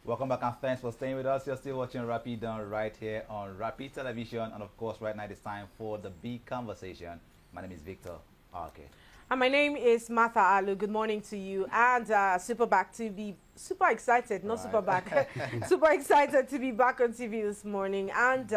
Welcome back and thanks for staying with us. You're still watching Rapid Done right here on Rapid Television. And of course, right now it's time for the big conversation. My name is Victor. Okay. And my name is Martha Alu. Good morning to you. And super back to be super excited, not super back, super excited to be back on TV this morning. And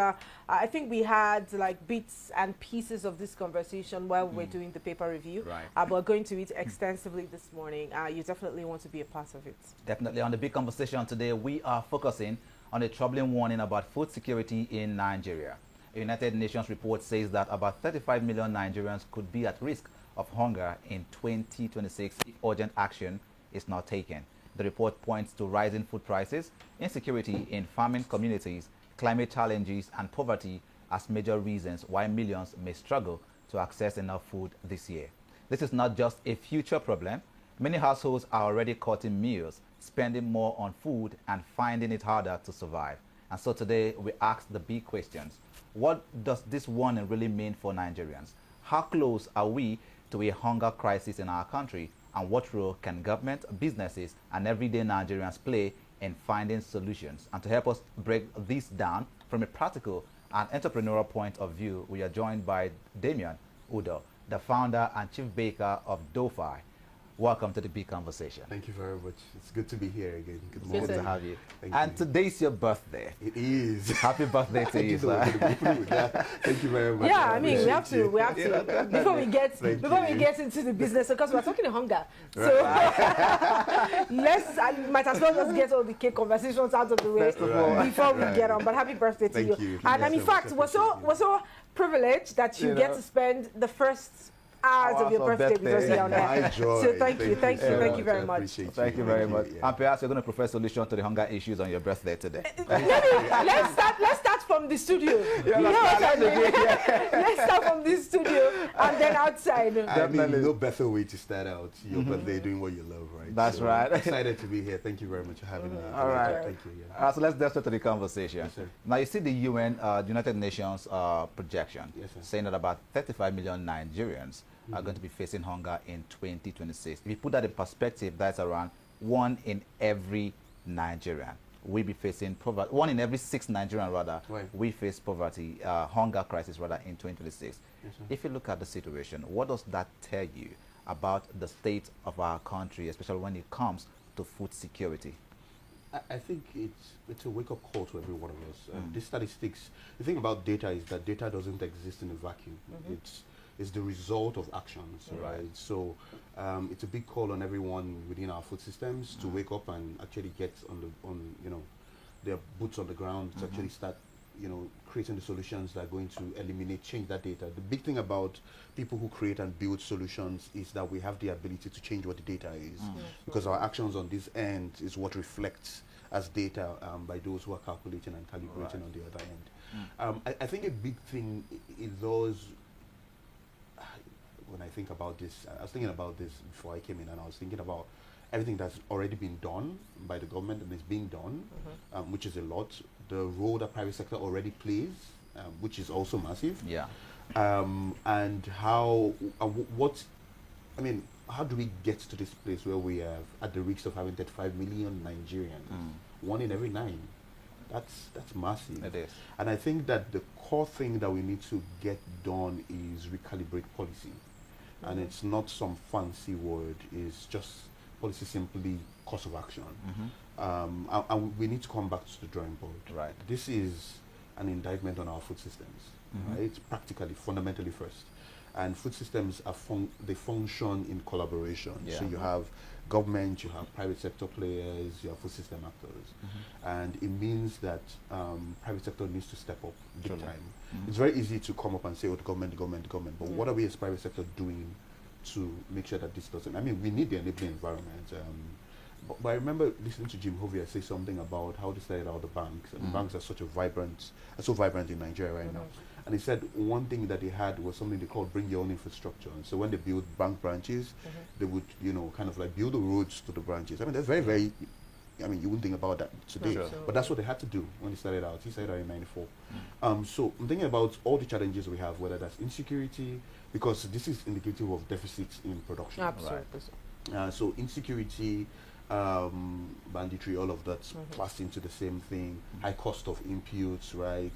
I think we had like bits and pieces of this conversation while we're doing the paper review. Right. But we're going to it extensively this morning. You definitely want to be a part of it. Definitely. On the big conversation today, we are focusing on a troubling warning about food security in Nigeria. A United Nations report says that about 35 million Nigerians could be at risk of hunger in 2026 if urgent action is not taken. The report points to rising food prices, insecurity in farming communities, climate challenges, and poverty as major reasons why millions may struggle to access enough food this year. This is not just a future problem. Many households are already cutting meals, spending more on food, and finding it harder to survive. And so today we ask the big questions. What does this warning really mean for Nigerians? How close are we to a hunger crisis in our country, and what role can government, businesses, and everyday Nigerians play in finding solutions? And to help us break this down from a practical and entrepreneurial point of view, we are joined by Damion Udo, the founder and chief baker of DoughFi. Welcome to the big conversation. Thank you very much. It's good to be here again. Good morning. Good to have you. Thank and you. Today's your birthday. It is. Happy birthday to you, sir. Thank you very much. Yeah, I mean, we have to, before we get into the business, because we're talking hunger. So I might as well just get all the cake conversations out of the way before we get on. But happy birthday to you. Thank you. And in fact, we're so privileged that you get to spend the first hours of your birthday with us here on air. So thank you very much. Thank you very much. And perhaps you're going to prefer solution to the hunger issues on your birthday today. Let's start from the studio. Let's start from the studio and then outside. I mean, no better way to start out your birthday doing what you love, right? That's right. Excited to be here. Thank you very much for having me. All right. Thank you. Yeah. So let's get to the conversation. Yes, sir. Now you see the UN, the United Nations projection, Yes, sir. saying that about 35 million Nigerians are going to be facing hunger in 2026. If you put that in perspective, that's around 1 in every Nigerian. We be facing poverty. 1 in every 6 Nigerian, rather, Right. we face poverty, hunger crisis, rather, in 2026. Yes, sir. If you look at the situation, what does that tell you about the state of our country, especially when it comes to food security? I think it's a wake-up call to every one of us. These statistics, the thing about data is that data doesn't exist in a vacuum. It's the result of actions, right? So it's a big call on everyone within our food systems to wake up and actually get on their boots on the ground to actually start creating the solutions that are going to change that data. The big thing about people who create and build solutions is that we have the ability to change what the data is, because our actions on this end is what reflects as data by those who are calculating and calibrating on the other end. I think a big thing is those. When I think about this, I was thinking about this before I came in, and I was thinking about everything that's already been done by the government and is being done, which is a lot. The role that private sector already plays, which is also massive. Yeah. And how do we get to this place where we are at the risk of having 35 million Nigerians, 1 in every 9? That's massive. It is. And I think that the core thing that we need to get done is recalibrate policy. And it's not some fancy word, it's just policy, simply course of action. And we need to come back to the drawing board. Right. This is an indictment on our food systems, right? Practically, fundamentally first. And food systems they function in collaboration. Yeah. So you have government, you have private sector players, you have food system actors. And it means that private sector needs to step up big time. It's very easy to come up and say, oh, the government. But what are we as private sector doing to make sure that this doesn't? I mean, we need the enabling environment. But I remember listening to Jim Hovia say something about how they started out the banks. And the banks are so vibrant in Nigeria right now. And he said one thing that they had was something they called bring your own infrastructure. And so when they build bank branches, they would, kind of like build the roads to the branches. I mean, that's very, very, you wouldn't think about that today. Sure. But that's what they had to do when he started out. He started out in 94. So I'm thinking about all the challenges we have, whether that's insecurity, because this is indicative of deficits in production. Absolutely. So insecurity, banditry, all of that's passed into the same thing. High cost of inputs, right?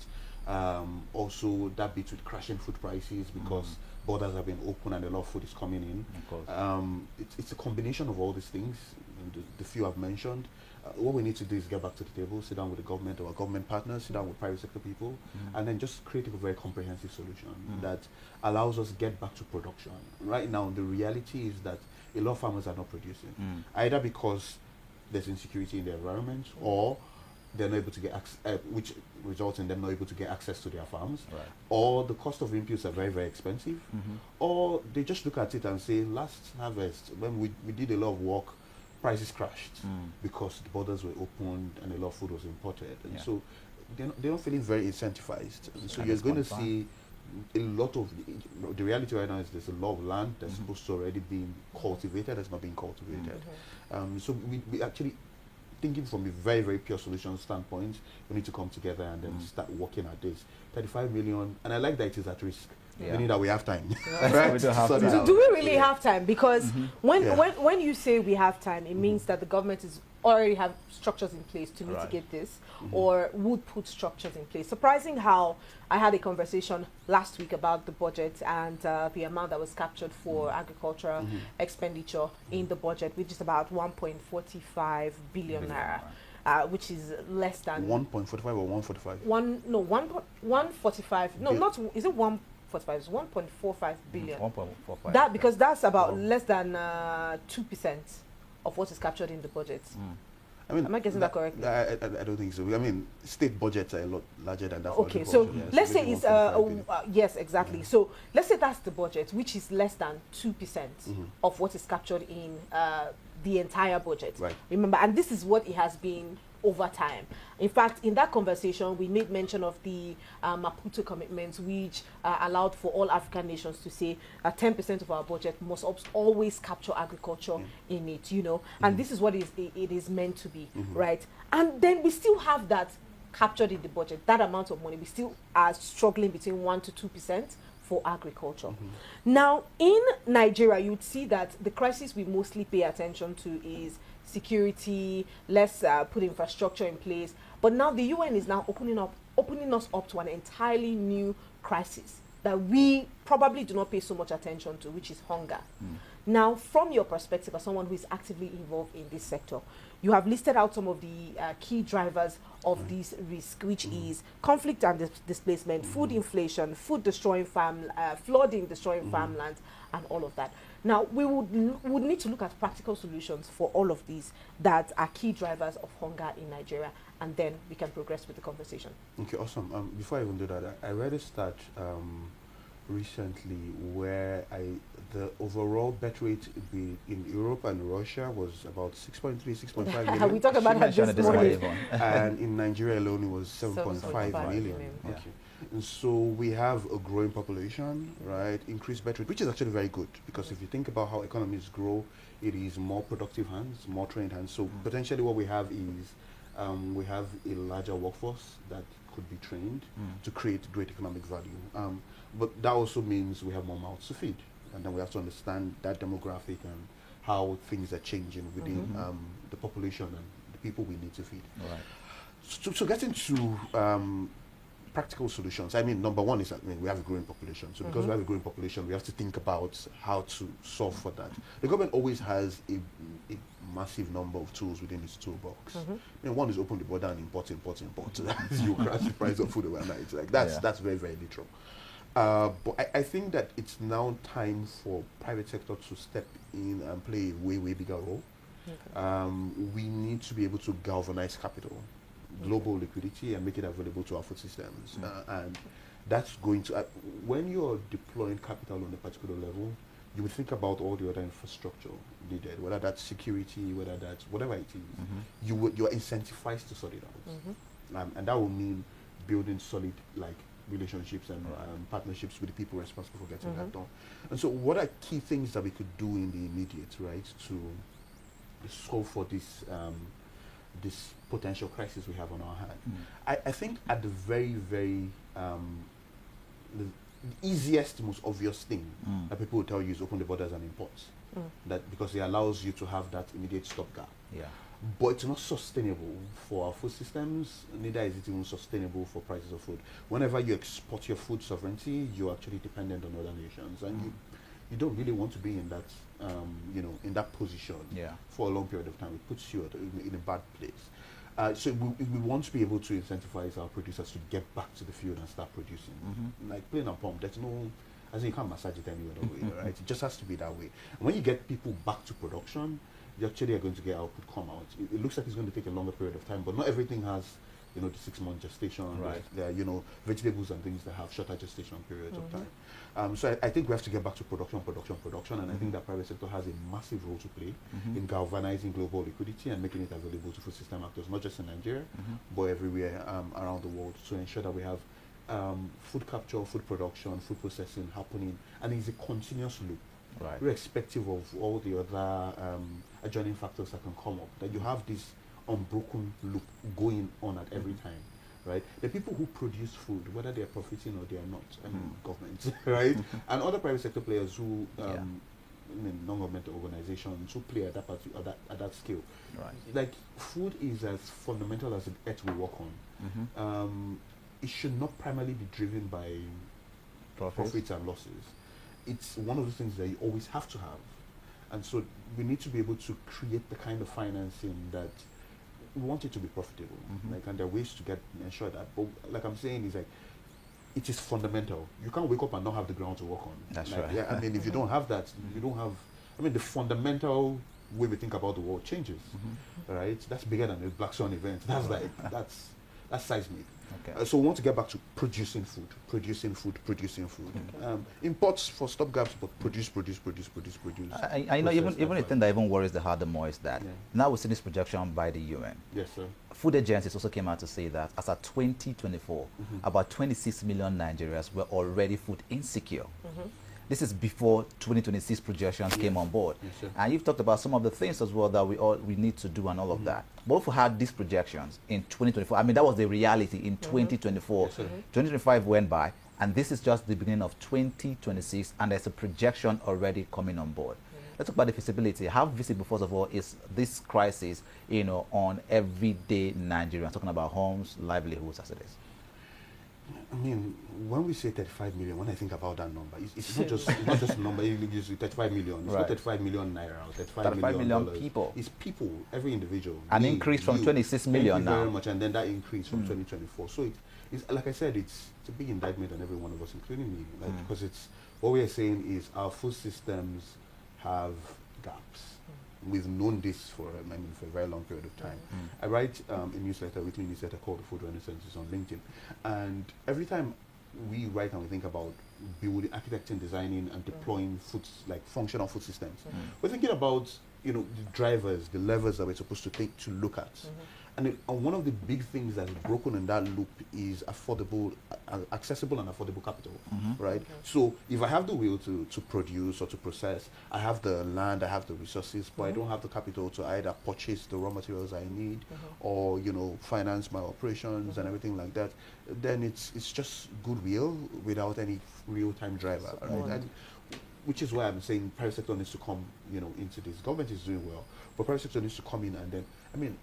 Also that bit with crashing food prices because borders have been open and a lot of food is coming in. Of course. It's a combination of all these things, and the few I've mentioned. What we need to do is get back to the table, sit down with the government or our government partners, sit down with private sector people, and then just create a very comprehensive solution that allows us to get back to production. Right now, the reality is that a lot of farmers are not producing, either because there's insecurity in the environment or they're not able to get access, which results in them not able to get access to their farms, or the cost of inputs are very, very expensive, or they just look at it and say, last harvest, when we did a lot of work, prices crashed because the borders were opened and a lot of food was imported. And so they're not feeling very incentivized. And so you're going to see a lot of, the reality right now is there's a lot of land that's supposed to already be cultivated that's not being cultivated. So we actually, thinking from a very, very pure solution standpoint, we need to come together and then start working at this. 35 million, and I like that it is at risk. Meaning that we have time. Right? We don't have time. Do we really have time? Because when you say we have time, it means that the government is already have structures in place to mitigate this, or would put structures in place. Surprising how I had a conversation last week about the budget and the amount that was captured for agricultural expenditure in the budget, which is about 1.45 billion naira. Which is less than 1.45 or 145. 145. No, not is it 1.45? It's 1.45 billion. 1.45. That because that's about less than 2% of what is captured in the budget. I mean, am I getting that correctly? I don't think so. I mean, state budgets are a lot larger than that. Okay, so let's say it's yes, exactly. So let's say that's the budget, which is less than 2% of what is captured in the entire budget. Right. Remember, and this is what it has been over time. In fact, in that conversation, we made mention of the Maputo commitments, which allowed for all African nations to say 10% of our budget must always capture agriculture in it, you know. And this is what it is meant to be, right? And then we still have that captured in the budget, that amount of money. We still are struggling between 1 to 2% for agriculture. Now, in Nigeria, you'd see that the crisis we mostly pay attention to is security. Let's put infrastructure in place. But now the UN is now opening us up to an entirely new crisis that we probably do not pay so much attention to, which is hunger. Now, from your perspective as someone who is actively involved in this sector, you have listed out some of the key drivers of this risk, which is conflict and displacement, food inflation, food destroying flooding destroying farmland, and all of that. Now, we would need to look at practical solutions for all of these that are key drivers of hunger in Nigeria, and then we can progress with the conversation. Okay, awesome. Before I even do that, I read a stat recently where the overall birth rate in Europe and Russia was about 6.3, 6.5 million. We talked about that this morning. And in Nigeria alone, it was 7.5 million. Okay. And so we have a growing population, right? Increased birth rate, which is actually very good, because if you think about how economies grow, it is more productive hands, more trained hands. So potentially what we have is we have a larger workforce that could be trained to create great economic value. But that also means we have more mouths to feed. And then we have to understand that demographic and how things are changing within the population and the people we need to feed. Right. So getting to practical solutions. I mean, number one is, we have a growing population. So because we have a growing population, we have to think about how to solve for that. The government always has a massive number of tools within its toolbox. One is open the border and import. You crash the price of food overnight. Like that's very, very literal. But I think that it's now time for private sector to step in and play a way, way bigger role. We need to be able to galvanize capital, global liquidity, and make it available to our food systems. And that's going to, when you're deploying capital on a particular level, you would think about all the other infrastructure needed, whether that's security, whether that's whatever it is. You're incentivized to sort it out. And that will mean building solid relationships and partnerships with the people responsible for getting that done. And so what are key things that we could do in the immediate, right, to solve for this this potential crisis we have on our hand? I think at the very, very the easiest, most obvious thing that people will tell you is open the borders and import. That because it allows you to have that immediate stopgap. Yeah. But it's not sustainable for our food systems, neither is it even sustainable for prices of food. Whenever you export your food sovereignty, you're actually dependent on other nations, and you don't really want to be in that, in that position for a long period of time. It puts you in a bad place. So we want to be able to incentivize our producers to get back to the field and start producing. Like plain and pump, there's no, as in you can't massage it any other way, right? It just has to be that way. And when you get people back to production, you actually are going to get output come out. It looks like it's going to take a longer period of time, but not everything has, the 6-month gestation. Right. There are, vegetables and things that have shorter gestation periods of time. So I think we have to get back to production, and I think that private sector has a massive role to play in galvanizing global liquidity and making it available to food system actors, not just in Nigeria, but everywhere around the world, to ensure that we have food capture, food production, food processing happening, and it's a continuous loop. Right. Irrespective of all the other adjoining factors that can come up, that you have this unbroken loop going on at every time, right? The people who produce food, whether they are profiting or they are not, I mean, governments, right? And other private sector players who, non-governmental organizations who play at that scale. Right. Like, food is as fundamental as the earth we walk on. It should not primarily be driven by profits and losses. It's one of the things that you always have to have. And so we need to be able to create the kind of financing that we want it to be profitable. And there are ways to ensure that. But like I'm saying, is like, it is fundamental. You can't wake up and not have the ground to work on. That's like, right. Yeah, I mean, if you don't have that, you don't have, the fundamental way we think about the world changes, right? That's bigger than the Black Swan event. That's that's seismic. Okay. So we want to get back to producing food. Imports for stopgaps, but produce. I know even the thing that even worries the heart the more is that now we see this projection by the UN. Yes, sir. Food agencies also came out to say that as of 2024, about 26 million Nigerians were already food insecure. This is before 2026 projections came on board. Yes, and you've talked about some of the things as well that we need to do and all of that. But if we had these projections in 2024, I mean, that was the reality in 2024. Yes, 2025 went by, and this is just the beginning of 2026, and there's a projection already coming on board. Let's talk about the feasibility. How visible, first of all, is this crisis, on everyday Nigerians, talking about homes, livelihoods as it is? I mean, when we say 35 million, when I think about that number, it's not just a number. You use 35 million. It's not 35 million naira or 35 million people. It's people, every individual. An increase from 26 million now. Thank you very much, and then that increase from 2024. So it's like I said, it's a big indictment on every one of us, including me, because it's what we are saying is our food systems have gaps. We've known this for a very long period of time. I write a weekly newsletter called The Food Renaissance on LinkedIn. And every time we write and we think about building, architecting, designing, and deploying functional food systems, we're thinking about, the drivers, the levers that we're supposed to take to look at. And one of the big things that's broken in that loop is accessible and affordable capital, right? So if I have the will to produce or to process, I have the land, I have the resources, but I don't have the capital to either purchase the raw materials I need or, finance my operations and everything like that, then it's just goodwill without any real-time driver, right? And which is why I'm saying private sector needs to come, into this. Government is doing well, but private sector needs to come in and then,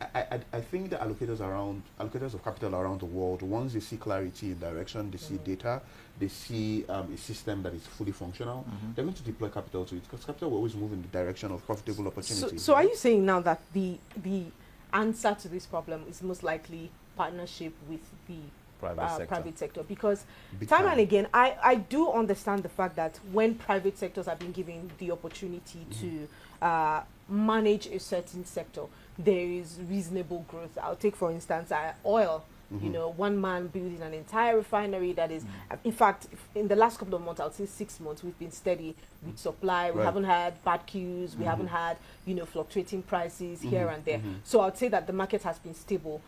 I think the allocators of capital around the world, once they see clarity in direction, they see data, they see a system that is fully functional, they're going to deploy capital to it, because capital will always move in the direction of profitable opportunities. So are you saying now that the answer to this problem is most likely partnership with the private sector? Because time and again, I do understand the fact that when private sectors are being given the opportunity to manage a certain sector, there is reasonable growth. I'll take, for instance, oil. One man building an entire refinery that is, in fact, in the last couple of months, I'll say 6 months, we've been steady with supply. We haven't had bad queues. We haven't had, fluctuating prices here and there. So I'd say that the market has been stable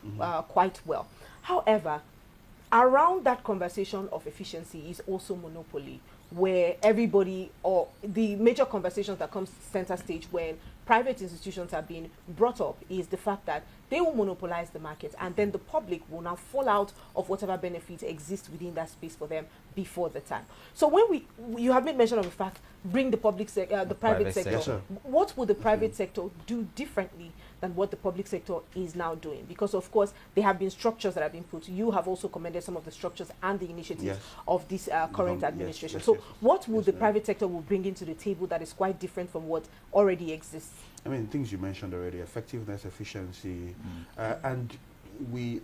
quite well. However, around that conversation of efficiency is also monopoly, where everybody, or the major conversations that comes center stage when private institutions are being brought up is the fact that they will monopolize the market, and then the public will now fall out of whatever benefit exists within that space for them before the time. So when you have made mention of the fact, bring the the private sector. Yes, sir. What would the private sector do differently than what the public sector is now doing? Because of course there have been structures that have been put. You have also commended some of the structures and the initiatives of this current administration. So what would the private sector will bring into the table that is quite different from what already exists? I mean, things you mentioned already: effectiveness, efficiency, and we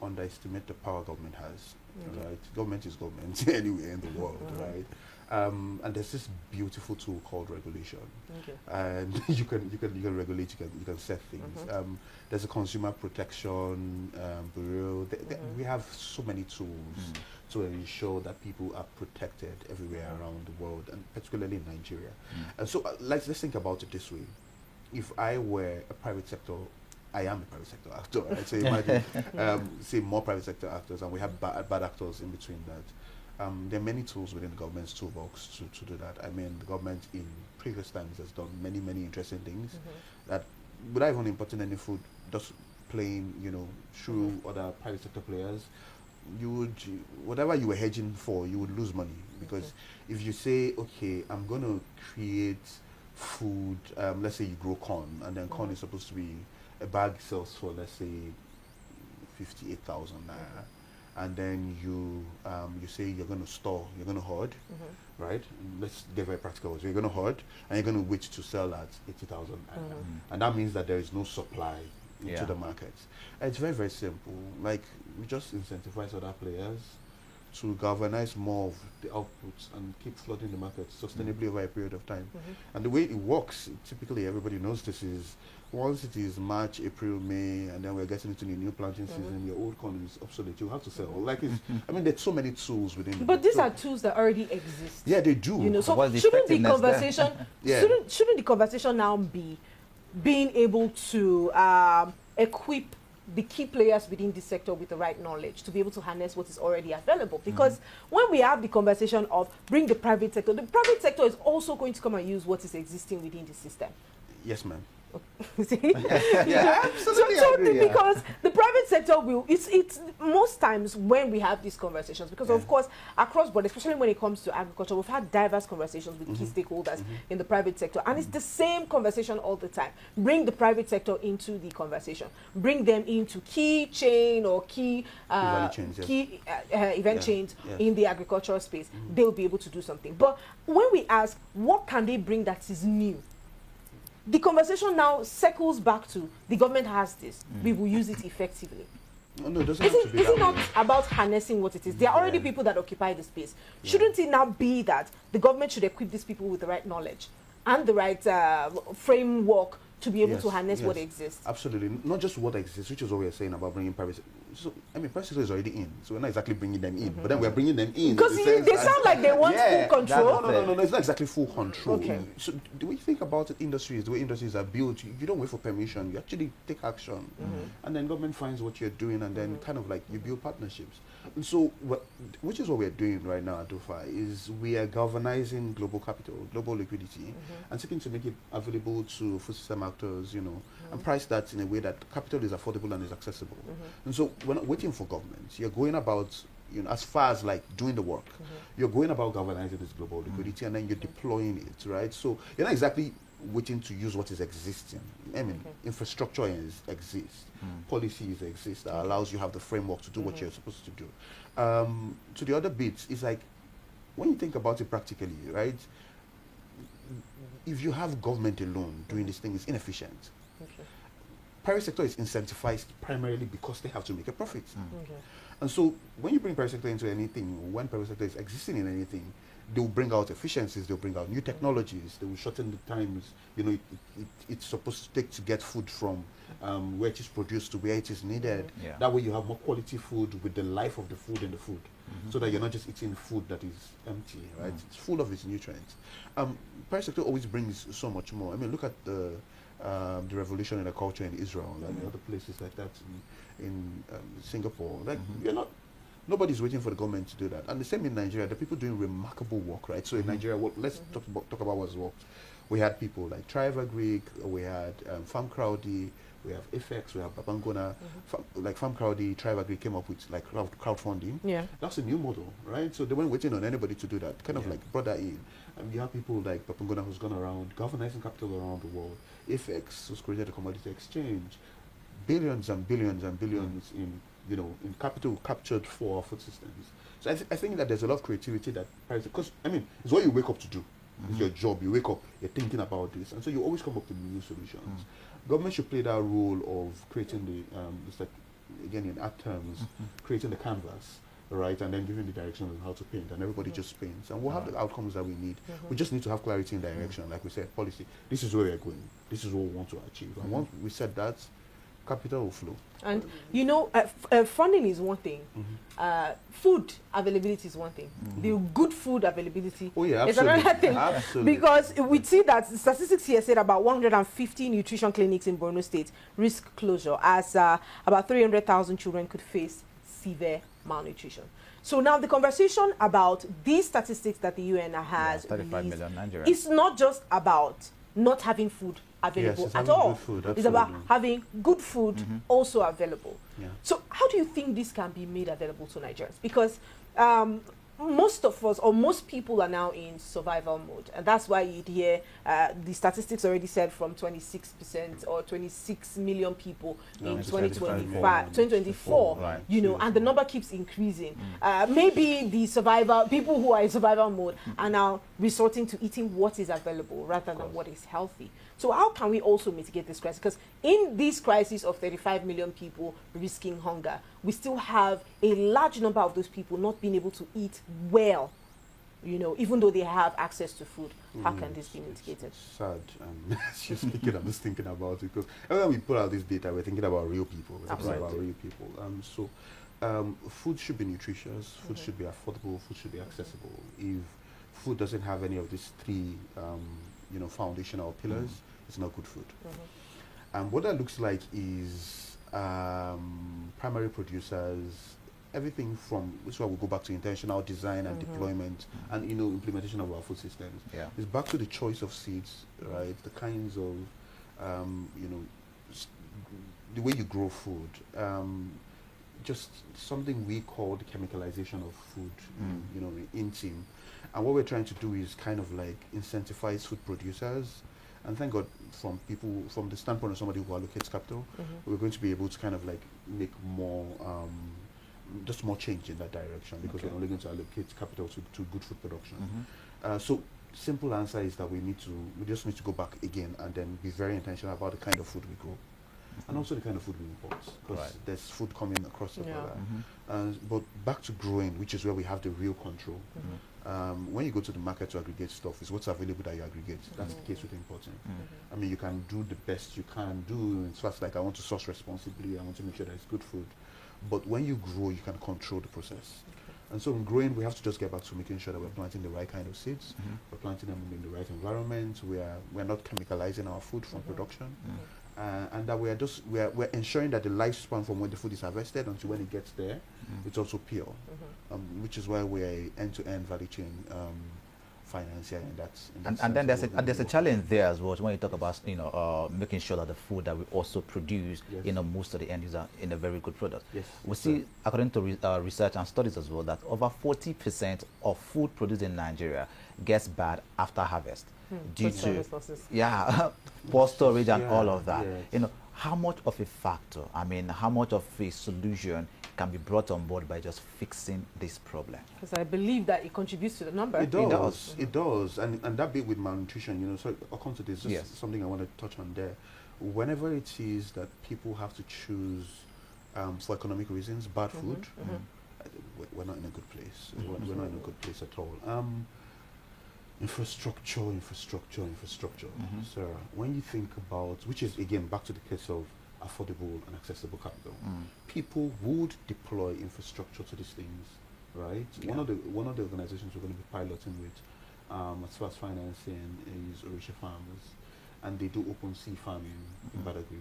underestimate the power government has. Right, government is government anywhere in the world, right? And there's this beautiful tool called regulation, and you can regulate, you can set things. There's a consumer protection bureau. We have so many tools to ensure that people are protected everywhere around the world, and particularly in Nigeria. And so let's think about it this way: if I were a private sector, I am a private sector actor, right? So imagine, say more private sector actors, and we have bad actors in between that. There are many tools within the government's toolbox to do that. I mean, the government in previous times has done many interesting things that, without even importing any food, just playing, through other private sector players, you would, whatever you were hedging for, you would lose money. Because if you say, okay, I'm going to create food, let's say you grow corn, and then corn is supposed to be, a bag sells for, let's say, 58,000 naira, and then you say you're going to store, you're going to hoard, right? Let's get very practical. So you're going to hoard, and you're going to wait to sell at 80,000 naira, and that means that there is no supply into the market. It's very simple. Like, we just incentivize other players to galvanize more of the outputs and keep flooding the market sustainably over a period of time. And the way it works, typically everybody knows this, is once it is March, April, May, and then we're getting into the new planting season, your old corn is obsolete. You have to sell. Like, it's, I mean, there's so many tools within the But these are tools that already exist. Yeah, they do. So shouldn't the conversation shouldn't the conversation now be being able to equip the key players within this sector with the right knowledge to be able to harness what is already available? Because when we have the conversation of bring the private sector is also going to come and use what is existing within the system. Yes, ma'am. See? Absolutely. Because the private sector will, it's most times when we have these conversations, because of course across board, especially when it comes to agriculture, we've had diverse conversations with key stakeholders in the private sector, and it's the same conversation all the time. Bring the private sector into the conversation, bring them into key chain or key event chains in the agricultural space. They'll be able to do something. But when we ask what can they bring that is new, the conversation now circles back to the government has this. We will use it effectively. No, it doesn't have to be is that it not way. about harnessing what it is? There are already people that occupy the space. Shouldn't it now be that the government should equip these people with the right knowledge and the right framework to be able to harness what exists? Absolutely. Not just what exists, which is what we're saying about bringing private. So, I mean, private sector is already in, so we're not exactly bringing them in, but then we're bringing them in. Because they sound like they want full control. No, it's not exactly full control. Okay. So the way you think about it, industries, the way industries are built, you don't wait for permission, you actually take action. And then government finds what you're doing, and then kind of like you build partnerships. And so, which is what we're doing right now at DoughFi, is we are galvanizing global capital, global liquidity, and seeking to make it available to food system actors, and price that in a way that capital is affordable and is accessible. And so we're not waiting for governments. You're going about, as far as like doing the work, you're going about galvanizing this global liquidity, and then you're deploying it, right? So you're not exactly waiting to use what is existing. I mean, infrastructure exists, policies exist that allows you have the framework to do what you're supposed to do. So the other bits is like, when you think about it practically, right? If you have government alone doing this thing, it's inefficient. Private sector is incentivized primarily because they have to make a profit. And so when you bring private sector into anything, when private sector is existing in anything, they will bring out efficiencies, they'll bring out new technologies, they will shorten the times, it's supposed to take to get food from where it is produced to where it is needed. That way you have more quality food with the life of the food in the food, so that you're not just eating food that is empty, right? It's full of its nutrients. Private sector always brings so much more. I mean, look at the revolution in the culture in Israel and other places like that, in Singapore. Like, you're not Nobody's waiting for the government to do that. And the same in Nigeria, the people doing remarkable work, right? So in Nigeria, let's talk about what's worked. We had people like Triva Greek, we had Farm Crowdy, we have FX, we have Babangona. Like Farm Crowdy, Triva Greek came up with like crowdfunding. Yeah. That's a new model, right? So they weren't waiting on anybody to do that. Kind of like brought that in. And you have people like Babangona who's gone around galvanizing capital around the world. FX, who's created a commodity exchange. Billions and billions and billions in capital captured for our food systems. So I think that there's a lot of creativity that, because I mean, it's what you wake up to do. It's your job. You wake up, you're thinking about this, and so you always come up with new solutions. Government should play that role of creating the, it's like, again in art terms, creating the canvas, right, and then giving the direction on how to paint, and everybody just paints, and we'll have the outcomes that we need. We just need to have clarity in direction, like we said, policy. This is where we're going. This is what we want to achieve, and once we said that, capital will flow. And funding is one thing. Food availability is one thing. The good food availability is another thing. Absolutely. Because we see that statistics here said about 150 nutrition clinics in Borno State risk closure, as about 300,000 children could face severe malnutrition. So now the conversation about these statistics that the UN has 35 million Nigerians. It's not just about not having food available at all. It's about having good food also available. So how do you think this can be made available to Nigerians? Because most of us, or most people, are now in survival mode, and that's why you'd hear the statistics already said from 26% or 26 million people in 2024, right. and the number keeps increasing. Maybe the people who are in survival mode are now resorting to eating what is available rather than what is healthy. So how can we also mitigate this crisis? Because in this crisis of 35 million people risking hunger, we still have a large number of those people not being able to eat well, even though they have access to food. How can this be mitigated? It's sad. As you're speaking, I'm just thinking about it, because every time we put out this data, we're thinking about real people. Food should be nutritious, food should be affordable, food should be accessible. If food doesn't have any of these three foundational pillars, it's not good food. And what that looks like is primary producers, everything from, which is why we go back to intentional design and deployment and implementation of our food systems. It's back to the choice of seeds, right? The kinds of the way you grow food. Just something we call the chemicalization of food, in team. And what we're trying to do is kind of like incentivize food producers. And thank God, from the standpoint of somebody who allocates capital, we're going to be able to kind of like make more, just more change in that direction, because we're only going to allocate capital to good food production. So simple answer is that we just need to go back again and then be very intentional about the kind of food we grow. And also the kind of food we import, because there's food coming across the border. But back to growing, which is where we have the real control. When you go to the market to aggregate stuff, it's what's available that you aggregate. That's the case with importing. I mean, you can do the best you can do. It's just like, I want to source responsibly, I want to make sure that it's good food. But when you grow, you can control the process. And so in growing, we have to just get back to making sure that we're planting the right kind of seeds, we're planting them in the right environment, we're not chemicalizing our food from production. And that we're ensuring that the lifespan from when the food is harvested until when it gets there, it's also pure, which is why we're end-to-end value chain financier in that. And then there's a challenge there as well when you talk about making sure that the food that we also produce moves to the end user in a very good product. We see, according to research and studies as well, that over 40% of food produced in Nigeria gets bad after harvest. Due to poor storage and all of that. How much of a factor, how much of a solution can be brought on board by just fixing this problem? Because I believe that it contributes to the number. It does. It does. And that bit with malnutrition, so I'll come to this, just something I want to touch on there. Whenever it is that people have to choose for economic reasons, bad food, we're not in a good place. We're not in a good place at all. Infrastructure. So when you think about, which is again back to the case of affordable and accessible capital, people would deploy infrastructure to these things, right? One of the organizations we're going to be piloting with, as far as financing, is Orisha Farmers, and they do open sea farming in Badagry,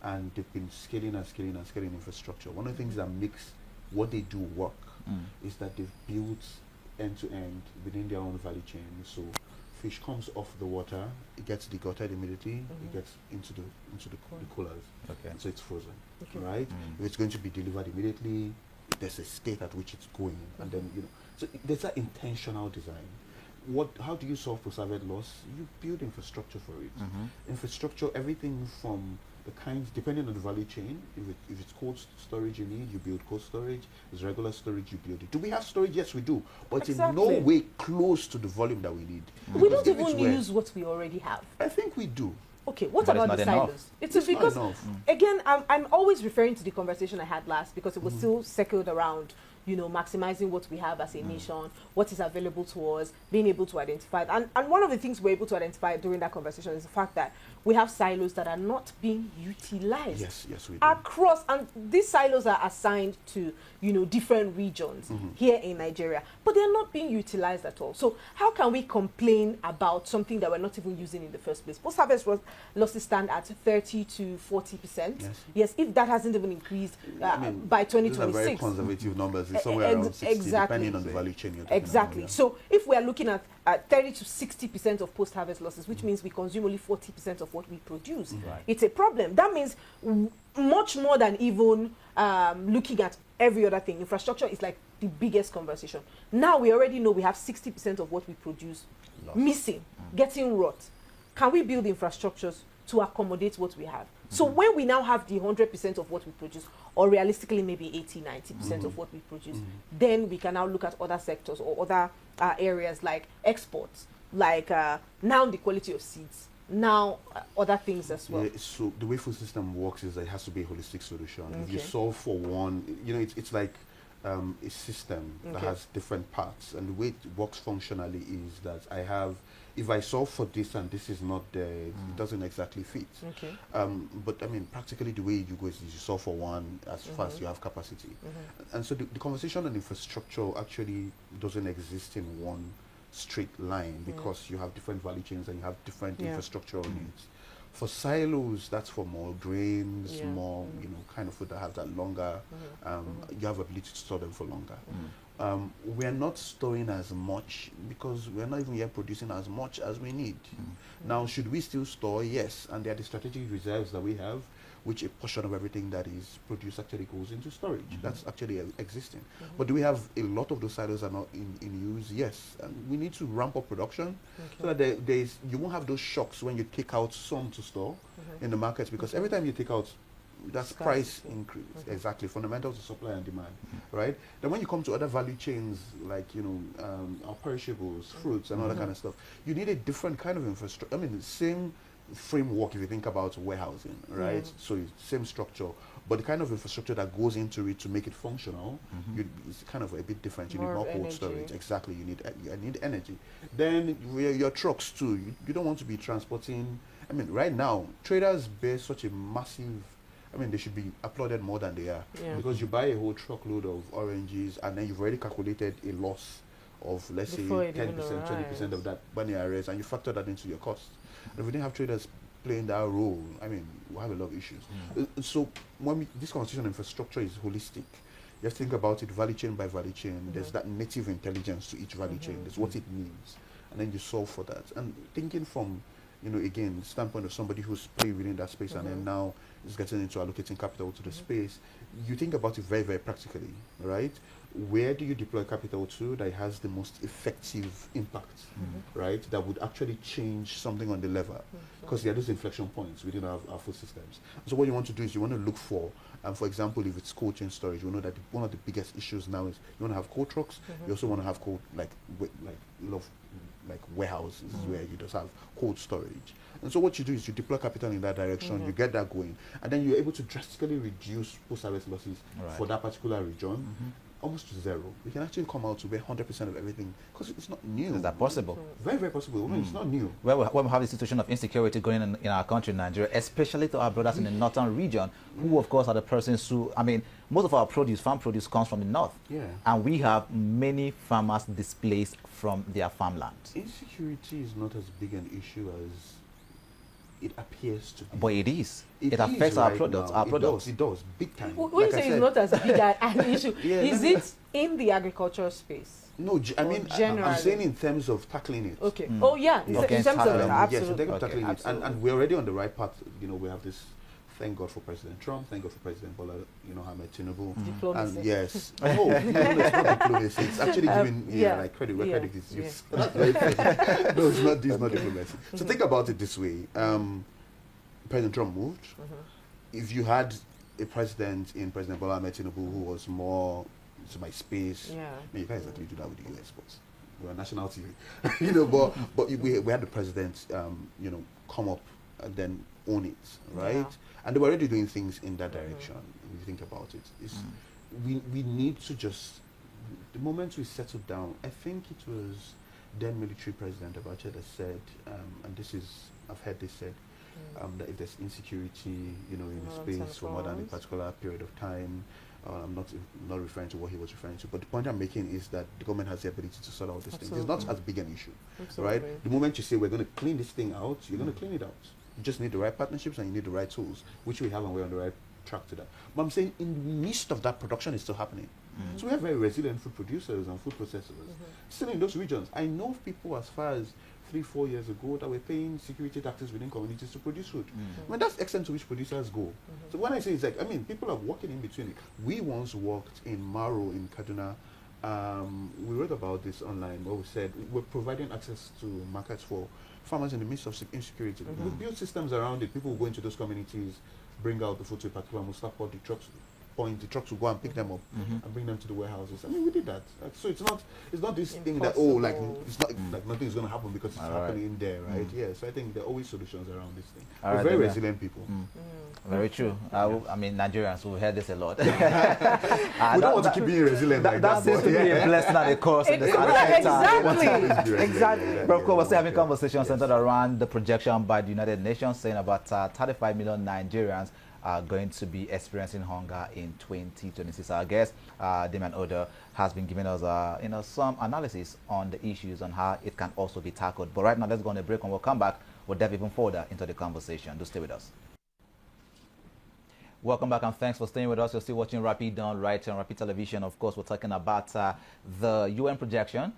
and they've been scaling infrastructure. One of the things that makes what they do work is that they've built end to end within their own value chain. So fish comes off the water, it gets degutted immediately, it gets into the coolers. Okay. So it's frozen, right? If it's going to be delivered immediately, there's a state at which it's going, and then so there's that intentional design. How do you solve post-harvest loss? You build infrastructure for it. Infrastructure, everything from the kinds, depending on the value chain. If it's cold storage you need, you build cold storage. If it's regular storage, you build it. Do we have storage? Yes, we do. But in no way close to the volume that we need. We don't even use what we already have. I think we do. Okay, what about the silos? It's because, again, I'm always referring to the conversation I had last, because it was still circled around, maximizing what we have as a nation, what is available to us, being able to identify it. And one of the things we're able to identify during that conversation is the fact that we have silos that are not being utilized. Yes, we do. Across, and these silos are assigned to, different regions here in Nigeria, but they're not being utilized at all. So how can we complain about something that we're not even using in the first place? Post-harvest losses stand at 30 to 40%. Yes, if that hasn't even increased by 2026. These are very conservative numbers. It's somewhere around 60, depending on the value chain you're talking about, yeah. So if we are looking at 30 to 60% of post-harvest losses, which means we consume only 40% of what we produce, it's a problem. That means much more than even looking at every other thing. Infrastructure is like the biggest conversation. Now we already know we have 60% of what we produce missing, getting rot. Can we build infrastructures to accommodate what we have? So when we now have the 100% of what we produce, or realistically maybe 80-90% of what we produce, then we can now look at other sectors or other areas like exports, like now the quality of seeds, now other things as well. So the way food system works is that it has to be a holistic solution. If you solve for one, it's like a system that has different parts, and the way it works functionally is that if I solve for this and this is not there, it doesn't exactly fit. But practically the way you go is you solve for one as far as you have capacity. And so the conversation on infrastructure actually doesn't exist in one straight line, because you have different value chains and you have different infrastructural needs. For silos, that's for more grains, more kind of food that have that longer. You have ability to store them for longer. We're not storing as much because we're not even yet producing as much as we need. Now, should we still store? Yes, and there are the strategic reserves that we have, which a portion of everything that is produced actually goes into storage. That's actually existing. But do we have a lot of those silos are not in use? Yes, and we need to ramp up production so that you won't have those shocks when you take out some to store in the markets, because every time you take out, that's price increase. Exactly, fundamentals of supply and demand, right? Then when you come to other value chains like our perishables, fruits, and all that kind of stuff, you need a different kind of infrastructure. The same framework if you think about warehousing, right? So same structure, but the kind of infrastructure that goes into it to make it functional, it's kind of a bit different. You need more cold storage. Exactly, you need energy. Then your trucks too. You don't want to be transporting. Right now traders bear such a massive. They should be applauded more than they are, because you buy a whole truckload of oranges and then you've already calculated a loss of, let's say, 10%, 20% of that money arrears, and you factor that into your cost. And if we didn't have traders playing that role, we'll have a lot of issues. So when this conversation infrastructure is holistic, you have to think about it value chain by value chain. There's that native intelligence to each value chain. There's what it means, and then you solve for that. And thinking from again, the standpoint of somebody who's playing within that space and then now is getting into allocating capital to the space, you think about it very, very practically, right? Where do you deploy capital to that has the most effective impact, right? That would actually change something on the level, because there are those inflection points within our food systems. So what you want to do is you want to look for example, if it's cold chain storage, we know that one of the biggest issues now is you want to have cold trucks. You also want to have cold warehouses where you just have cold storage. And so what you do is you deploy capital in that direction, you get that going, and then you're able to drastically reduce post-harvest losses for that particular region, almost to zero. We can actually come out to where 100% of everything, because it's not new. Is that possible? Very, very possible. It's not new. Well, when we have the situation of insecurity going in our country, Nigeria, especially to our brothers in the northern region, who of course are the persons who, most of our farm produce comes from the north. And we have many farmers displaced from their farmland. Insecurity is not as big an issue as it appears to be. But it is. It Is affects our right products. now. Our products. It does, big time. When Like you I say said, it's not as big an issue, Yeah, is it in the agricultural space? No, I Or mean, generally? I'm saying in terms of tackling it. Okay. Oh yeah, Yeah. in terms of Tackling. that, Yes, in absolutely. terms of tackling it. Absolutely. And we're already on the right path. You know, we have this, thank God for President Trump, thank God for President Bola, Ahmed Tinubu. Diplomacy. And yes, no, it's not diplomacy. It's actually giving like credit where credit is used. That's very fair. No, it's not. This is not diplomacy. So think about it this way: President Trump moved. If you had a president in President Bola Ahmed Tinubu who was more to my space, you can't exactly do that with the US, but we're on national TV, But we had the president, come up and then own it, right? Yeah. And they were already doing things in that direction. If you think about it, we need to just, the moment we settle down. I think it was then military president Abacha that said, and this is, I've heard this said, that if there's insecurity, in a space for more than a particular period of time, I'm not referring to what he was referring to, but the point I'm making is that the government has the ability to sort out this thing. It's not as big an issue, right? The moment you say we're going to clean this thing out, you're going to clean it out. You just need the right partnerships and you need the right tools, which we have, and we're on the right track to that. But I'm saying in the midst of that, production is still happening. So we have very resilient food producers and food processors still in those regions. I know of people as far as 3-4 years ago that were paying security taxes within communities to produce food. I mean, that's the extent to which producers go. So when I say it's like, I mean, people are walking in between it. We once walked in Maro in Kaduna. We wrote about this online where we said we're providing access to markets for farmers in the midst of insecurity. We build systems around it. People will go into those communities, bring out the food to a particular, and we'll start the trucks. The trucks will go and pick them up and bring them to the warehouses. I mean, we did that. So it's not this thing that it's not like nothing is going to happen because it's happening in there, right? Yeah. So I think there are always solutions around this thing. We're very resilient people. Very true. I mean, Nigerians, we've heard this a lot. We don't want to keep being resilient like that. That seems to be a blessing at the course in the Exactly. But of course, we're still having conversations centered around the projection by the United Nations saying about 35 million Nigerians are going to be experiencing hunger in 2026. Our guest, Damion Odo, has been giving us some analysis on the issues and how it can also be tackled. But right now, let's go on a break, and we'll come back. We'll dive even further into the conversation. Do stay with us. Welcome back, and thanks for staying with us. You're still watching Rapid Done right here on Rapid Television. Of course, we're talking about the UN projection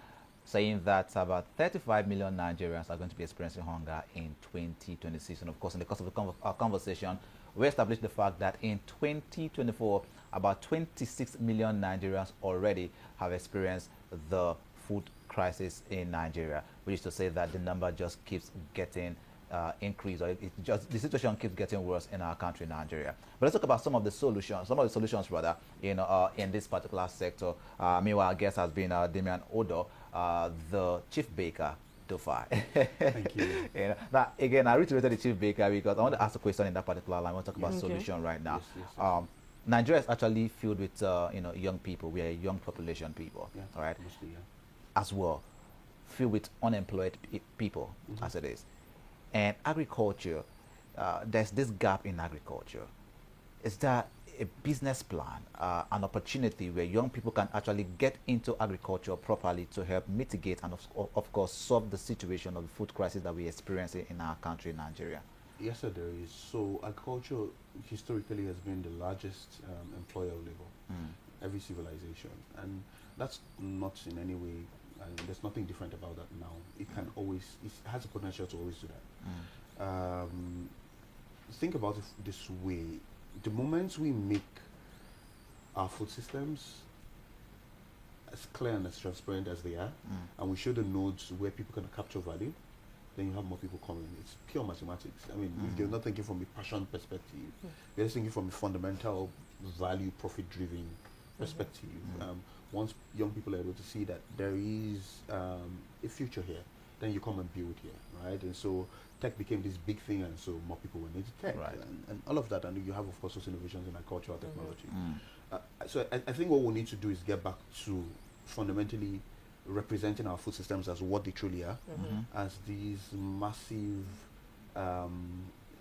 saying that about 35 million Nigerians are going to be experiencing hunger in 2026. And of course, in the course of our conversation, we established the fact that in 2024, about 26 million Nigerians already have experienced the food crisis in Nigeria, which is to say that the number just keeps getting increased, or the situation keeps getting worse in our country, Nigeria. But let's talk about some of the solutions rather, in this particular sector. Meanwhile, our guest has been Damion Odo, the Chief Baker DoughFi. Thank you. Now, again, I reiterated the Chief Baker because I want to ask a question in that particular line. I want to talk about solution right now. Yes. Nigeria is actually filled with young people. We are a young population people, all right? Mostly, as well, filled with unemployed people, as it is. And agriculture, there's this gap in agriculture. Is there a business plan, an opportunity where young people can actually get into agriculture properly to help mitigate and, of course, solve the situation of the food crisis that we're experiencing in our country, Nigeria? Yes, sir, there is. So agriculture historically has been the largest employer of labor, every civilization. And that's not in any way, there's nothing different about that now. It can always, it has the potential to always do that. Think about it this way. The moment we make our food systems as clear and as transparent as they are, and we show the nodes where people can capture value, then you have more people coming. It's pure mathematics. I mean, if they're not thinking from a passion perspective, they're just thinking from a fundamental value, profit-driven perspective. Once young people are able to see that there is a future here, then you come and build here, right? And so tech became this big thing, and so more people went into tech, right. and all of that. And you have, of course, those innovations in agricultural technology. So I think what we need to do is get back to fundamentally representing our food systems as what they truly are, as these massive,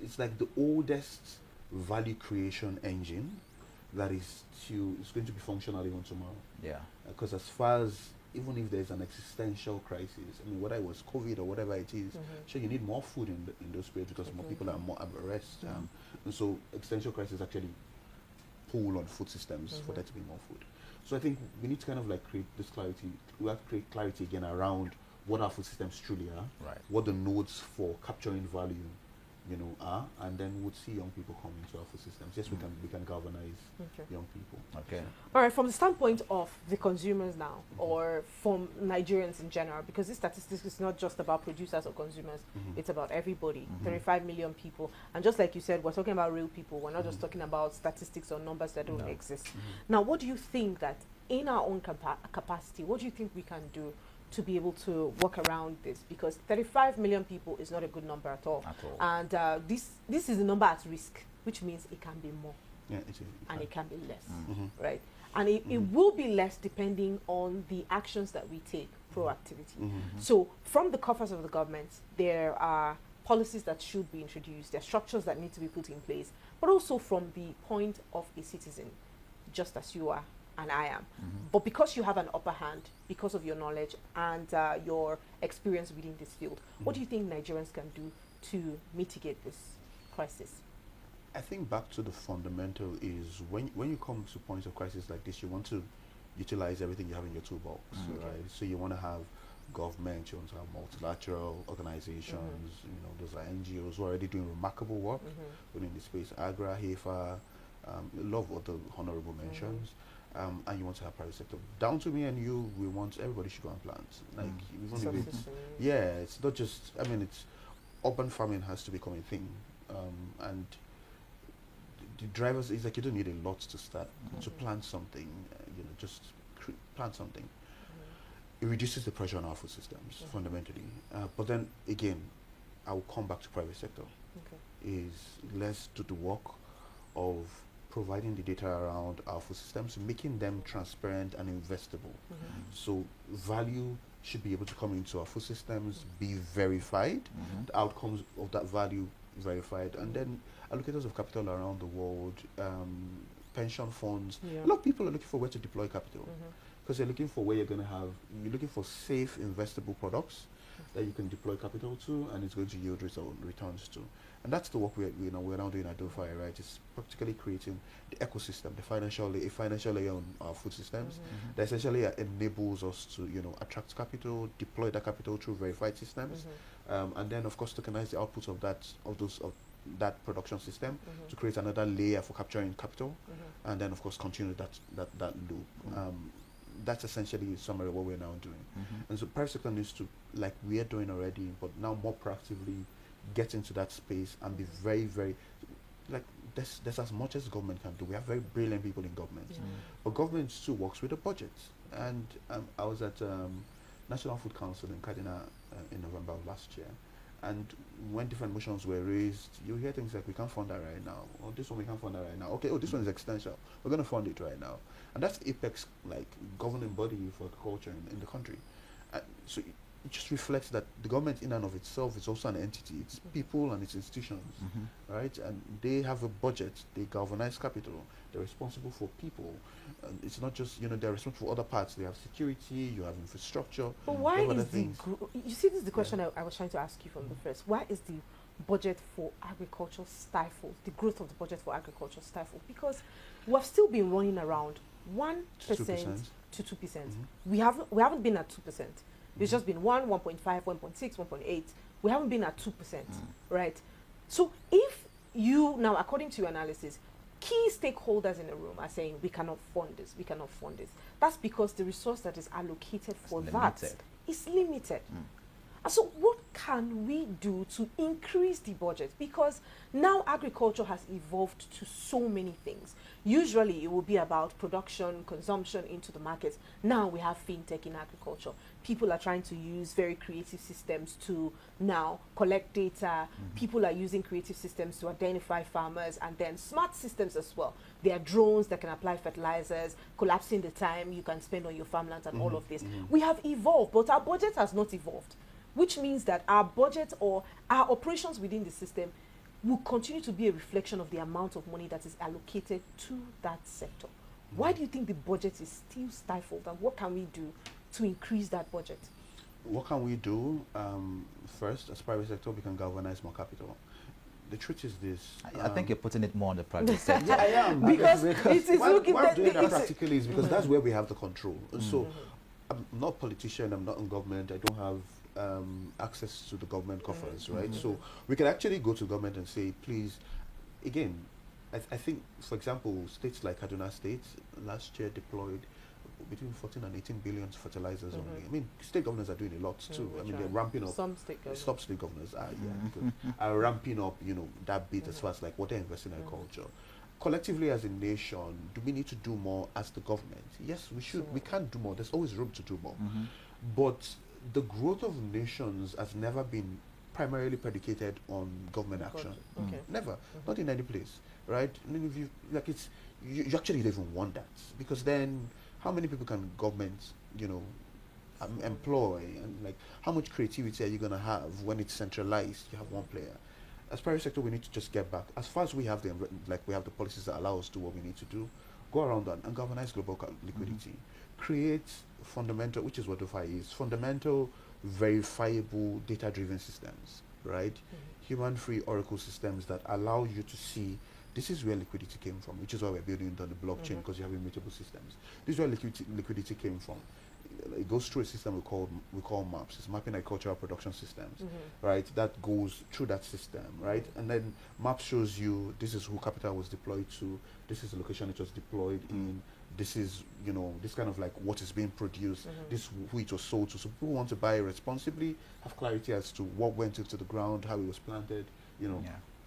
it's like the oldest value creation engine that is going to be functional even tomorrow. Yeah. Because as far as even if there's an existential crisis, I mean, whether it was COVID or whatever it is, sure, you need more food in those periods because more people are more at rest. And so existential crisis actually pull on food systems for there to be more food. So I think we need to kind of like create this clarity. We have to create clarity again around what our food systems truly are, what the nodes for capturing value, are, and then we'll see young people come into our food systems. Yes, we can galvanize young people. Okay. All right, from the standpoint of the consumers now, or from Nigerians in general, because this statistics is not just about producers or consumers, it's about everybody, 35 million people. And just like you said, we're talking about real people. We're not just talking about statistics or numbers that don't exist. Now, what do you think that in our own capacity, what do you think we can do to be able to work around this? Because 35 million people is not a good number at all. And this is a number at risk, which means it can be more. Yeah, and it can be less, right? And it will be less depending on the actions that we take, proactivity. So from the coffers of the government, there are policies that should be introduced, there are structures that need to be put in place, but also from the point of a citizen, just as you are and I am. But because you have an upper hand, because of your knowledge and your experience within this field, what do you think Nigerians can do to mitigate this crisis? I think back to the fundamental is when you come to points of crisis like this, you want to utilize everything you have in your toolbox, right? So you want to have government, you want to have multilateral organizations, those are NGOs who are already doing remarkable work within the space, AGRA, HEFA, love what the honorable mentions. And you want to have private sector. Down to me and you, we want everybody should go and plant. Like, it's not just, it's urban farming has to become a thing. And the drivers is like you don't need a lot to start to plant something, just plant something. It reduces the pressure on our food systems fundamentally. But then again, I will come back to private sector. Is let's do the work of providing the data around our food systems, making them transparent and investable. So value should be able to come into our food systems, be verified, the outcomes of that value verified, and then allocators of capital around the world, pension funds. A lot of people are looking for where to deploy capital because they're looking for where you're looking for safe investable products that you can deploy capital to, and it's going to yield returns to. And that's the work we're now doing at DoughFi, right? It's practically creating the ecosystem, a financial layer on our food systems that essentially enables us to, attract capital, deploy that capital through verified systems, and then of course tokenize the outputs of that production system to create another layer for capturing capital, and then of course continue that loop. That's essentially a summary of what we're now doing. And so private sector needs to, like we are doing already, but now more proactively get into that space and be very, very, like there's as much as government can do. We have very brilliant people in government, but government still works with a budget. And I was at National Food Council in Kaduna in November of last year, and when different motions were raised, you hear things like, we can't fund that right now, or this one we can't fund that right now. Okay, this one is existential, we're going to fund it right now. And that's apex, like governing body for agriculture in the country. So it just reflects that the government in and of itself is also an entity. It's people and its institutions, right? And they have a budget, they galvanize capital, they're responsible for people. And it's not just, they're responsible for other parts. They have security, you have infrastructure. But why is you see, this is the question I was trying to ask you from the first. Why is the budget for agriculture stifled, the growth of the budget for agriculture stifled? Because we've still been running around 1% to 2%. We haven't been at 2%. It's just been 1.5, 1.6, 1.8. We haven't been at 2%, right? So if you, now according to your analysis, key stakeholders in the room are saying we cannot fund this, we cannot fund this. That's because the resource that is allocated for that is limited. And so what can we do to increase the budget? Because now agriculture has evolved to so many things. Usually it will be about production, consumption into the markets. Now we have fintech in agriculture. People are trying to use very creative systems to now collect data. People are using creative systems to identify farmers, and then smart systems as well. There are drones that can apply fertilizers, collapsing the time you can spend on your farmlands and all of this. We have evolved, but our budget has not evolved, which means that our budget or our operations within the system will continue to be a reflection of the amount of money that is allocated to that sector. Why do you think the budget is still stifled, and what can we do to increase that budget? What can we do? First, as private sector, we can galvanize more capital. The truth is this. I think you're putting it more on the private sector. Yeah, I am. Because it is why looking I'm doing that it's- practically is because that's where we have the control. So I'm not a politician, I'm not in government, I don't have access to the government coffers, right? So we can actually go to government and say, please, again, I think, for example, states like Kaduna State last year deployed between 14 and 18 billion to fertilizers only. I mean, state governors are doing a lot too. I mean, they're ramping up. Some state governments. Some state governors are ramping up, that bit as far as like what they're investing in agriculture. Collectively as a nation, do we need to do more as the government? Yes, we should. We can do more. There's always room to do more. But the growth of nations has never been primarily predicated on government action. Okay. Never. Not in any place, right? I mean, if you like, you actually don't even want that, because then how many people can government, employ, and like how much creativity are you going to have when it's centralized? You have one player. As private sector, we need to just get back. As far as we have we have the policies that allow us to do what we need to do, go around that and galvanize global liquidity. Create fundamental, which is what DoughFi is, fundamental, verifiable, data-driven systems, right? Human-free oracle systems that allow you to see this is where liquidity came from, which is why we're building it on the blockchain, because you have immutable systems. This is where liquidity came from. It goes through a system we call MAPS. It's Mapping Agricultural Production Systems, right? That goes through that system, right? And then MAPS shows you this is who capital was deployed to, this is the location it was deployed in, this is, this kind of like what is being produced, this is who it was sold to. So people want to buy responsibly, have clarity as to what went into the ground, how it was planted,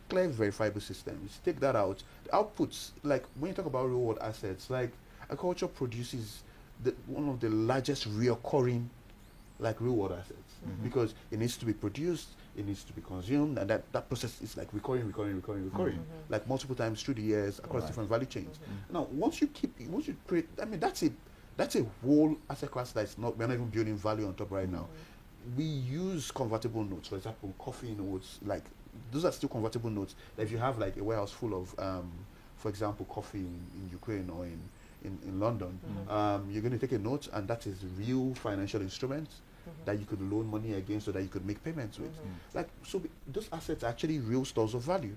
clear verifiable systems. Take that out. The outputs, like when you talk about real world assets, like agriculture produces one of the largest reoccurring real world assets, because it needs to be produced, it needs to be consumed, and that process is like recurring, like multiple times through the years across different value chains. Now, once you create, I mean, that's a whole asset class we're not even building value on top right now. We use convertible notes, for example, coffee notes, like those are still convertible notes. Like if you have like a warehouse full of, for example, coffee in Ukraine or in London, you're going to take a note, and that is real financial instruments that you could loan money against, so that you could make payments with. Those assets are actually real stores of value.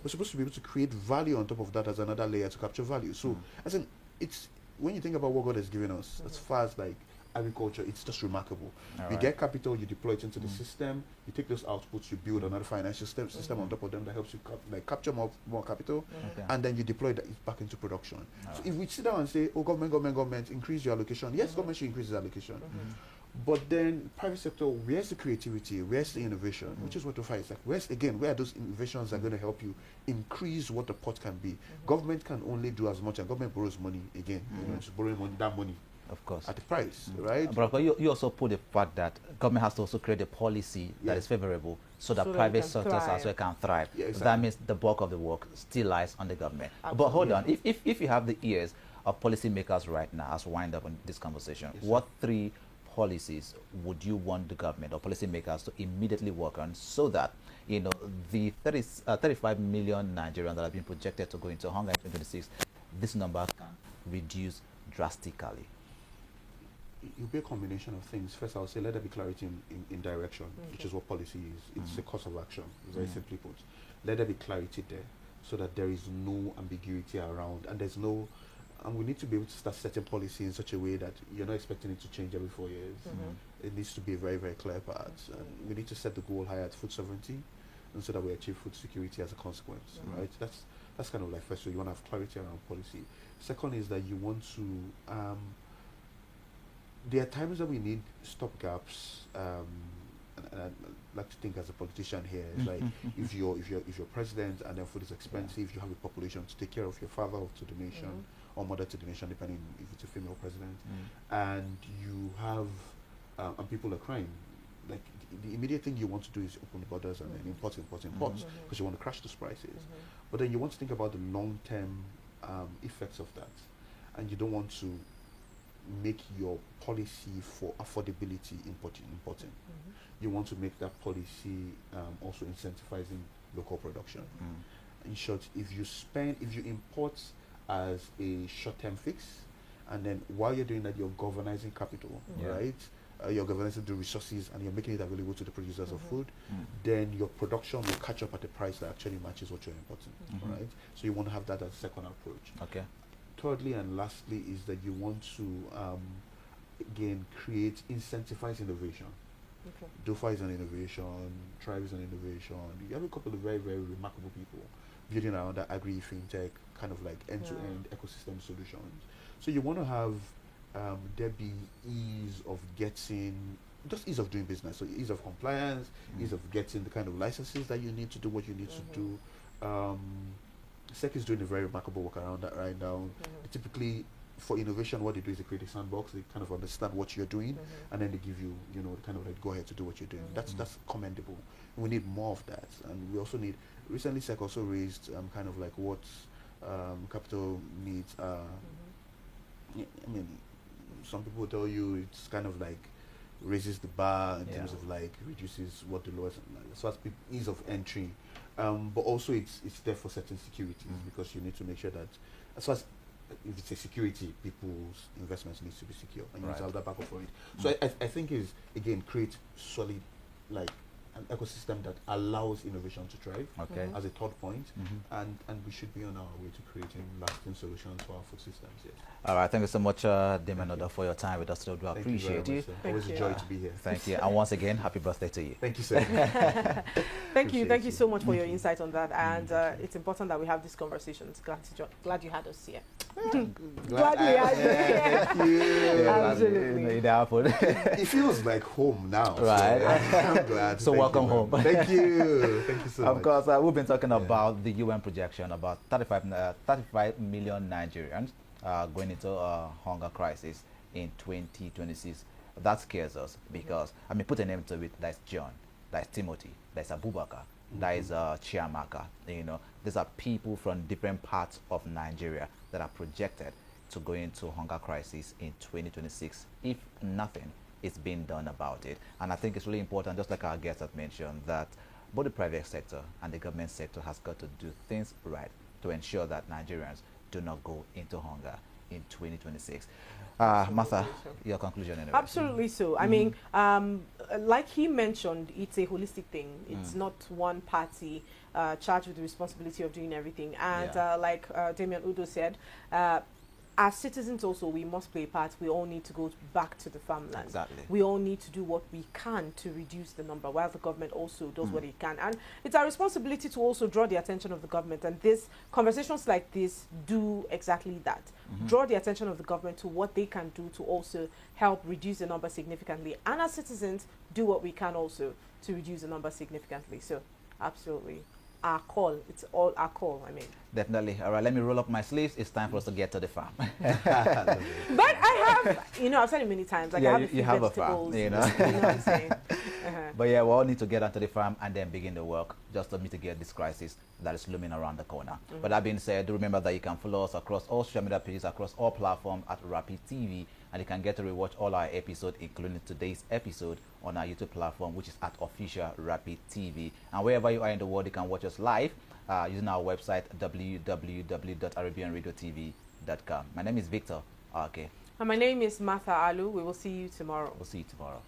We're supposed to be able to create value on top of that as another layer to capture value. So, as in, it's when you think about what God has given us, as far as like agriculture, it's just remarkable. You get capital, you deploy it into the system, you take those outputs, you build another financial system on top of them that helps you capture more capital, and then you deploy that back into production. So if we sit down and say, oh, government, increase your allocation, yes, government should increase its allocation. But then private sector, where's the creativity, where's the innovation, which is what DoughFi is like. Where are those innovations that are going to help you increase what the pot can be? Government can only do as much, and government borrows money again. It's borrowing that money. Of course. At the price, right? But you also put the fact that government has to also create a policy that is favorable, so that private sectors as well can thrive. Yeah, exactly. That means the bulk of the work still lies on the government. But hold on, if you have the ears of policymakers right now, as we wind up on this conversation, what 3 policies would you want the government or policymakers to immediately work on, so that the 35 million Nigerians that have been projected to go into hunger in 2026, this number can reduce drastically? It will be a combination of things. First, I would say let there be clarity in direction, which is what policy is. It's a course of action, very simply put. Let there be clarity there, so that there is no ambiguity around, and we need to be able to start setting policy in such a way that you're not expecting it to change every 4 years. It needs to be a very, very clear path. And we need to set the goal higher at food sovereignty, and so that we achieve food security as a consequence, right? That's kind of like first. So you want to have clarity around policy. Second is that you want to there are times that we need stopgaps, and I'd like to think as a politician here, it's like if you're president and then food is expensive, you have a population to take care of, your father to the nation or mother to the nation, depending if it's a female president, and you have and people are crying. Like the immediate thing you want to do is open the borders and then import, because you want to crash those prices. But then you want to think about the long-term effects of that, and you don't want to make your policy for affordability important. You want to make that policy also incentivizing local production. In short, if you import as a short-term fix and then while you're doing that, you're galvanizing capital, right? You're galvanizing the resources, and you're making it available to the producers of food. Then your production will catch up at a price that actually matches what you're importing, right? So you want to have that as a second approach. Okay. Thirdly and lastly is that you want to again incentivize innovation. Okay. DoughFi is an innovation, Tribe is an innovation. You have a couple of very, very remarkable people building around that agri-fintech kind of like end-to-end ecosystem solutions. So you want to have there be ease of doing business. So ease of compliance, ease of getting the kind of licenses that you need to do what you need to do. SEC is doing a very remarkable work around that right now. Typically, for innovation, what they do is they create a sandbox. They kind of understand what you're doing, and then they give you, kind of like go ahead to do what you're doing. That's commendable. We need more of that, and we also need. Recently, SEC also raised kind of like what capital needs are. I mean, some people tell you it's kind of like raises the bar in terms of like reduces what the lowest, so as ease of entry, but also it's there for certain securities because you need to make sure that as far as if it's a security, people's investments needs to be secure, and you need to have that backup for it. So I think is again create solid like an ecosystem that allows innovation to thrive as a third point, and we should be on our way to creating lasting solutions for our food systems. Yes. All right, thank you so much, Damion, for your time with us today. We appreciate you. Always a joy to be here. Thank you, and once again, happy birthday to you. Thank you, sir. Thank you so much for your insight on that, and it's important that we have these conversations. Glad you had us here. Glad we had you here. Thank you. Absolutely. It feels like home now. Right. So I'm glad. So welcome home. Thank you. Thank you so much. Of course, we've been talking about the UN projection about 35 million Nigerians going into a hunger crisis in 2026. That scares us because, I mean, put a name to it. That's John, that's Timothy, that's Abubakar, that is Chiamaka. These are people from different parts of Nigeria that are projected to go into hunger crisis in 2026 if nothing is being done about it. And I think it's really important, just like our guest had mentioned, that both the private sector and the government sector has got to do things right to ensure that Nigerians do not go into hunger in 2026. Martha, your conclusion anyway. Absolutely so. I mean, like he mentioned, it's a holistic thing. It's not one party charged with the responsibility of doing everything. And like Damion Udo said, as citizens also, we must play a part. We all need to go back to the farmland. Exactly. We all need to do what we can to reduce the number, while the government also does what it can. And it's our responsibility to also draw the attention of the government. And conversations like this do exactly that. Draw the attention of the government to what they can do to also help reduce the number significantly. And as citizens, do what we can also to reduce the number significantly. So, absolutely. Our call. It's all our call, I mean. Definitely. All right, let me roll up my sleeves. It's time for us to get to the farm. But I have, I've said it many times, like I have a few vegetables. You know what I'm saying? But yeah, we all need to get onto the farm and then begin the work just to mitigate this crisis that is looming around the corner. But that being said, do remember that you can follow us across all social media pages, across all platforms at Rapid TV, and you can get to rewatch all our episodes, including today's episode, on our YouTube platform, which is at Official Rapid TV. And wherever you are in the world, you can watch us live using our website, www.arabianradiotv.com. My name is Victor. Okay. And my name is Martha Alu. We will see you tomorrow. We'll see you tomorrow.